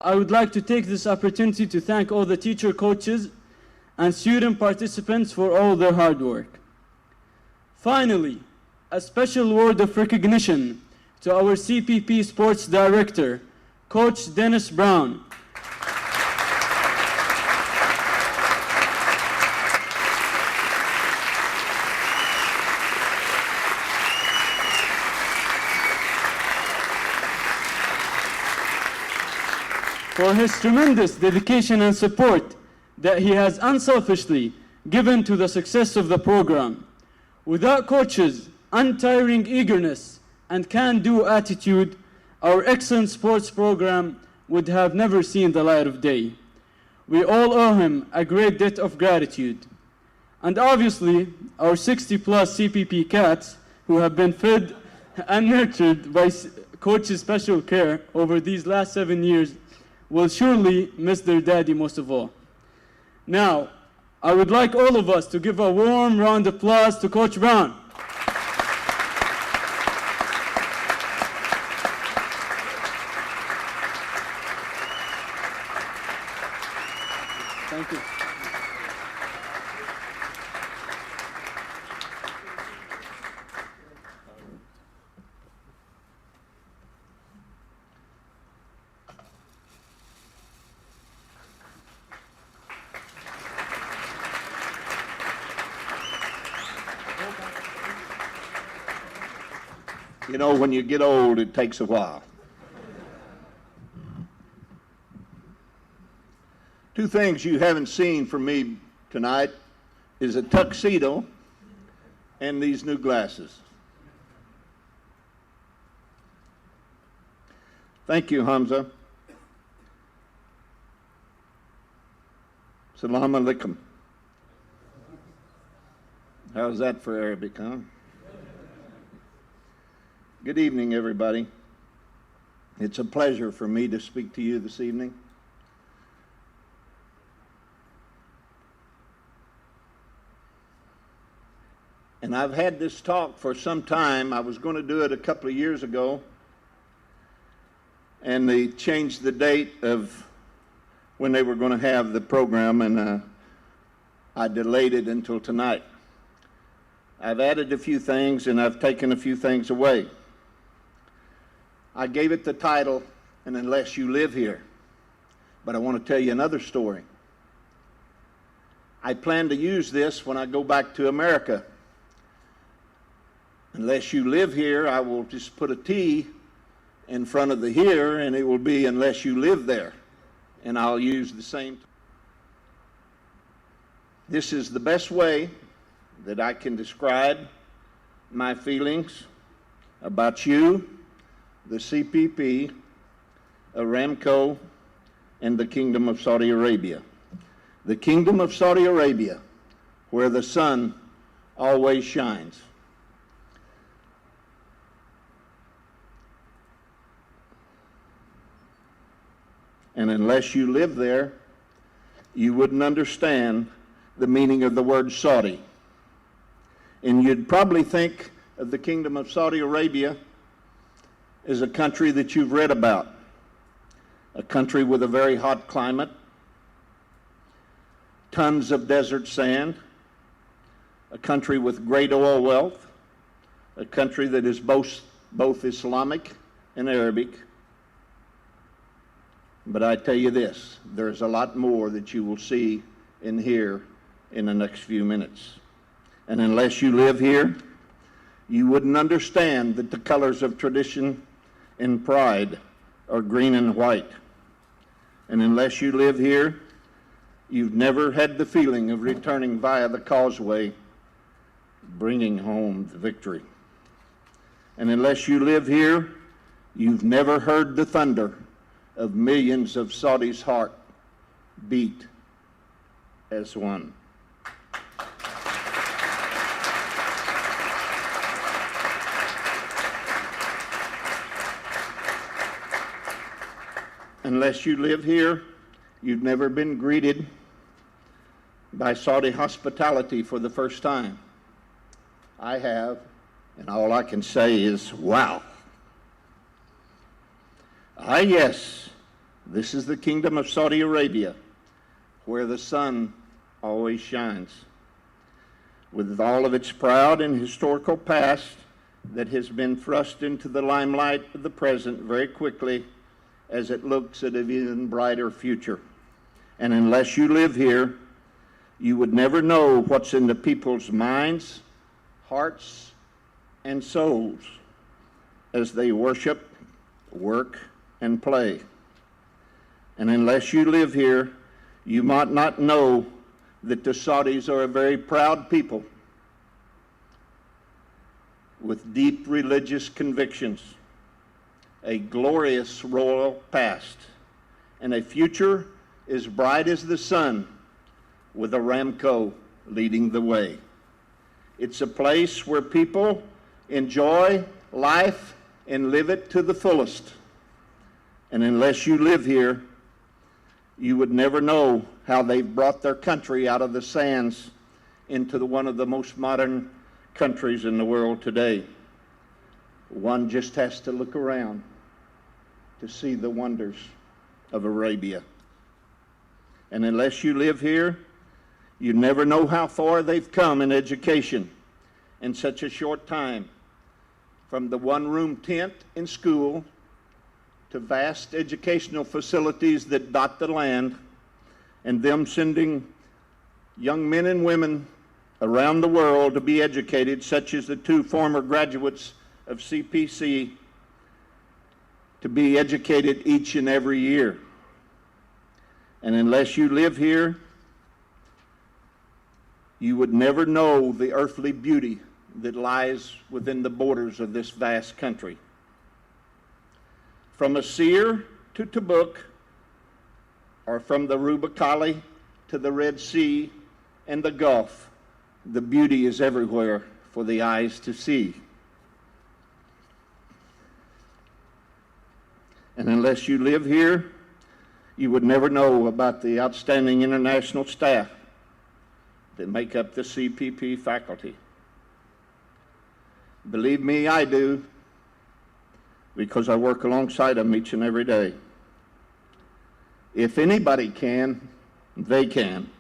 I would like to take this opportunity to thank all the teacher, coaches, and student participants for all their hard work. Finally, a special word of recognition to our CPP Sports Director, Coach Dennis Brown. For his tremendous dedication and support that he has unselfishly given to the success of the program. Without coaches' untiring eagerness and can-do attitude, our excellent sports program would have never seen the light of day. We all owe him a great debt of gratitude. And obviously, our 60-plus CPP cats who have been fed and nurtured by coach's special care over these last 7 years will surely miss their daddy most of all. Now, I would like all of us to give a warm round of applause to Coach Brown. Thank you. You know, when you get old, it takes a while. Two things you haven't seen from me tonight is a tuxedo and these new glasses. Thank you, Hamza. Salam alaikum. How's that for Arabic, huh? Good evening, everybody. It's a pleasure for me to speak to you this evening. And I've had this talk for some time. I was going to do it a couple of years ago, and they changed the date of when they were going to have the program, and I delayed it until tonight. I've added a few things, and I've taken a few things away. I gave it the title, "And Unless You Live Here." But I want to tell you another story. I plan to use this when I go back to America. Unless you live here, I will just put a T in front of the here, and it will be unless you live there. And I'll use the same. This is the best way that I can describe my feelings about you, the CPP, Aramco, and the Kingdom of Saudi Arabia. The Kingdom of Saudi Arabia, where the sun always shines. And unless you live there, you wouldn't understand the meaning of the word Saudi. And you'd probably think of the Kingdom of Saudi Arabia as a country that you've read about, a country with a very hot climate, tons of desert sand, a country with great oil wealth, a country that is both Islamic and Arabic. But I tell you this, there's a lot more that you will see and hear in the next few minutes. And unless you live here, you wouldn't understand that the colors of tradition and pride are green and white. And unless you live here, you've never had the feeling of returning via the causeway, bringing home the victory. And unless you live here, you've never heard the thunder of millions of Saudis' heart beat as one. Unless you live here, you've never been greeted by Saudi hospitality for the first time. I have, and all I can say is, wow. Ah, yes, This is the kingdom of Saudi Arabia, where the sun always shines. With all of its proud and historical past that has been thrust into the limelight of the present very quickly as it looks at an even brighter future. And unless you live here, you would never know what's in the people's minds, hearts, and souls as they worship, work, and play. And unless you live here, you might not know that the Saudis are a very proud people with deep religious convictions, a glorious royal past, and a future as bright as the sun, with Aramco leading the way. It's a place where people enjoy life and live it to the fullest. And unless you live here, you would never know how they've brought their country out of the sands into one of the most modern countries in the world today. One just has to look around to see the wonders of Arabia. And unless you live here, you never know how far they've come in education in such a short time, from the one-room tent in school to vast educational facilities that dot the land, and them sending young men and women around the world to be educated, such as the two former graduates of CPC, to be educated each and every year. And unless you live here, you would never know the earthly beauty that lies within the borders of this vast country. From Asir to Tabuk, or from the Rubicali to the Red Sea and the Gulf, the beauty is everywhere for the eyes to see. And unless you live here, you would never know about the outstanding international staff that make up the CPP faculty. Believe me, I do, because I work alongside them each and every day. If anybody can, they can.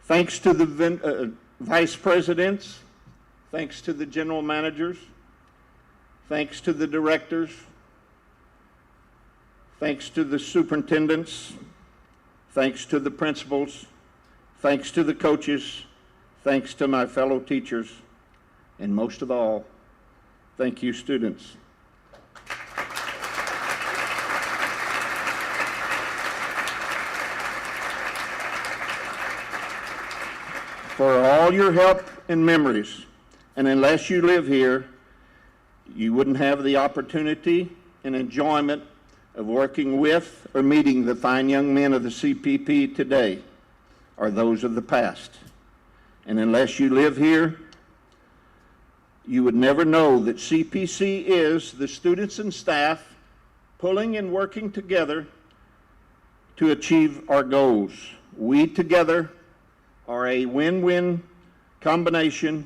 Thanks to the vice presidents, thanks to the general managers, thanks to the directors, thanks to the superintendents, thanks to the principals, thanks to the coaches, thanks to my fellow teachers, and most of all, thank you, students. For all your help and memories, and unless you live here, you wouldn't have the opportunity and enjoyment of working with or meeting the fine young men of the CPP today, or those of the past. And unless you live here, you would never know that CPC is the students and staff pulling and working together to achieve our goals. We together are a win-win combination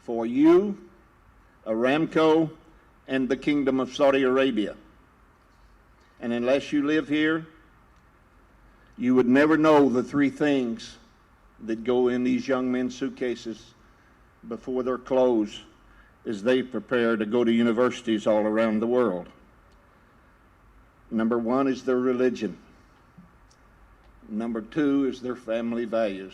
for you, Aramco, and the Kingdom of Saudi Arabia. And unless you live here, you would never know the three things that go in these young men's suitcases before their clothes as they prepare to go to universities all around the world. Number one is their religion. Number two is their family values.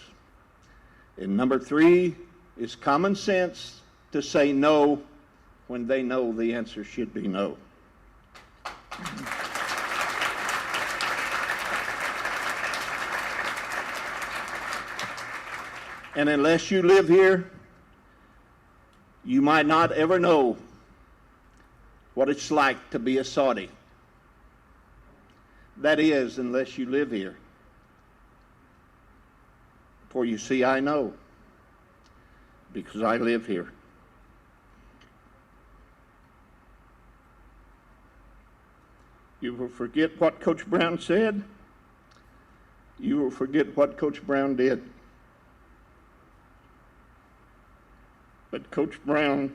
And number three is common sense to say no when they know the answer should be no. And unless you live here, you might not ever know what it's like to be a Saudi. That is, unless you live here. For you see, I know, because I live here. You will forget what Coach Brown said. You will forget what Coach Brown did. But Coach Brown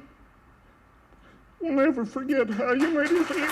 will never forget how you made his hair.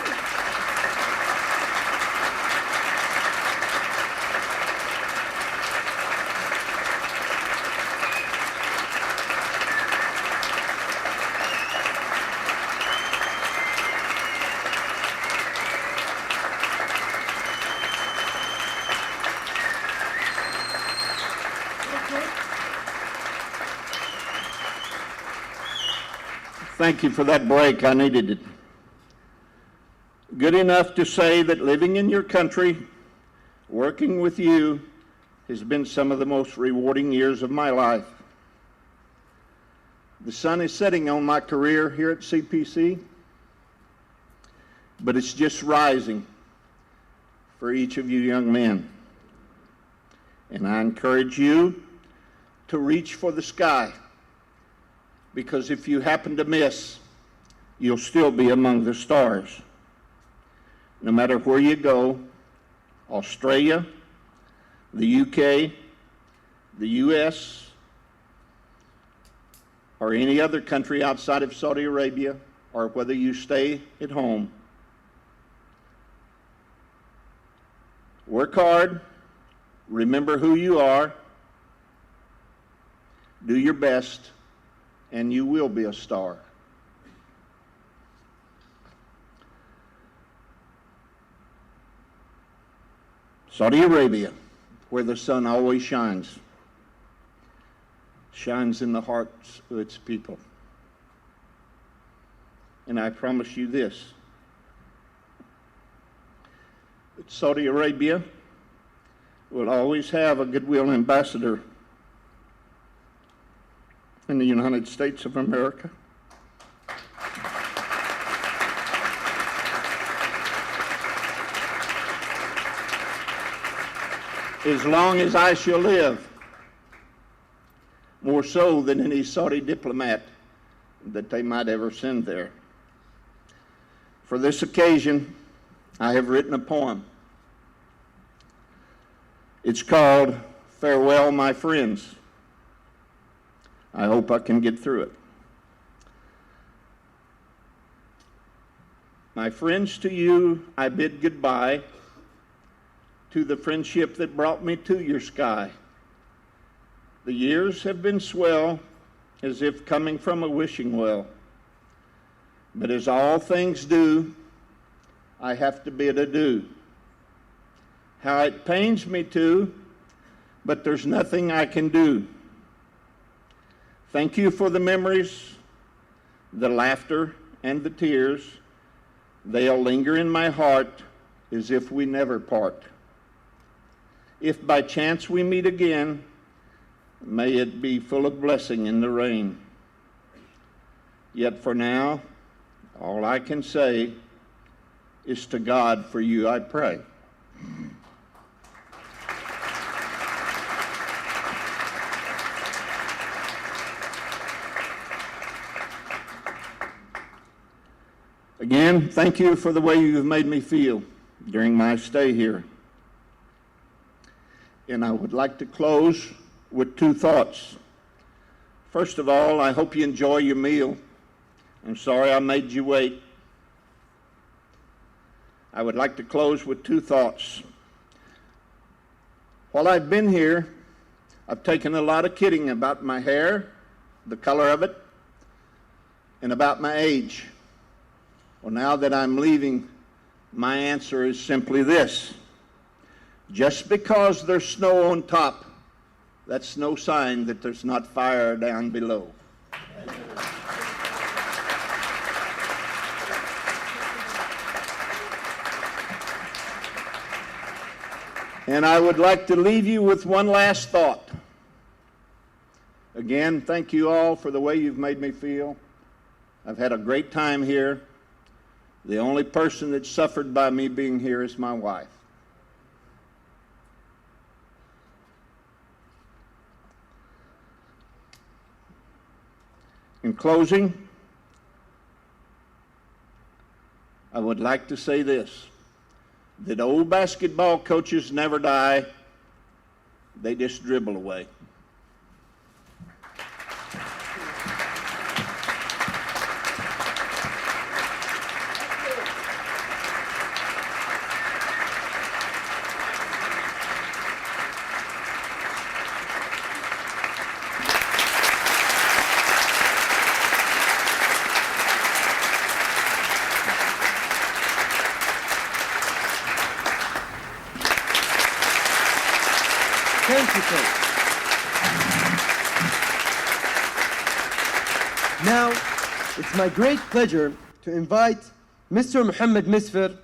Thank you for that break. I needed it. Good enough to say that living in your country, working with you, has been some of the most rewarding years of my life. The sun is setting on my career here at CPC, but it's just rising for each of you young men. And I encourage you to reach for the sky, because if you happen to miss, you'll still be among the stars. No matter where you go, Australia, the UK, the US, or any other country outside of Saudi Arabia, or whether you stay at home, work hard, remember who you are, do your best, and you will be a star. Saudi Arabia, where the sun always shines in the hearts of its people. And I promise you this, that Saudi Arabia will always have a goodwill ambassador in the United States of America. As long as I shall live, more so than any Saudi diplomat that they might ever send there. For this occasion, I have written a poem. It's called Farewell, My Friends. I hope I can get through it. My friends, to you I bid goodbye, to the friendship that brought me to your sky. The years have been swell, as if coming from a wishing well. But as all things do, I have to bid adieu. How it pains me to, but there's nothing I can do. Thank you for the memories, the laughter, and the tears. They'll linger in my heart as if we never part. If by chance we meet again, may it be full of blessing in the rain. Yet for now, all I can say is to God for you I pray. Again, thank you for the way you have made me feel during my stay here. And I would like to close with two thoughts. First of all, I hope you enjoy your meal. I'm sorry I made you wait. I would like to close with two thoughts. While I've been here, I've taken a lot of kidding about my hair, the color of it, and about my age. Well, now that I'm leaving, my answer is simply this. Just because there's snow on top, that's no sign that there's not fire down below. And I would like to leave you with one last thought. Again, thank you all for the way you've made me feel. I've had a great time here. The only person that suffered by me being here is my wife. In closing, I would like to say this, that old basketball coaches never die, they just dribble away. Thank you, Coach. Now, It's my great pleasure to invite Mr. Mohammed Misfer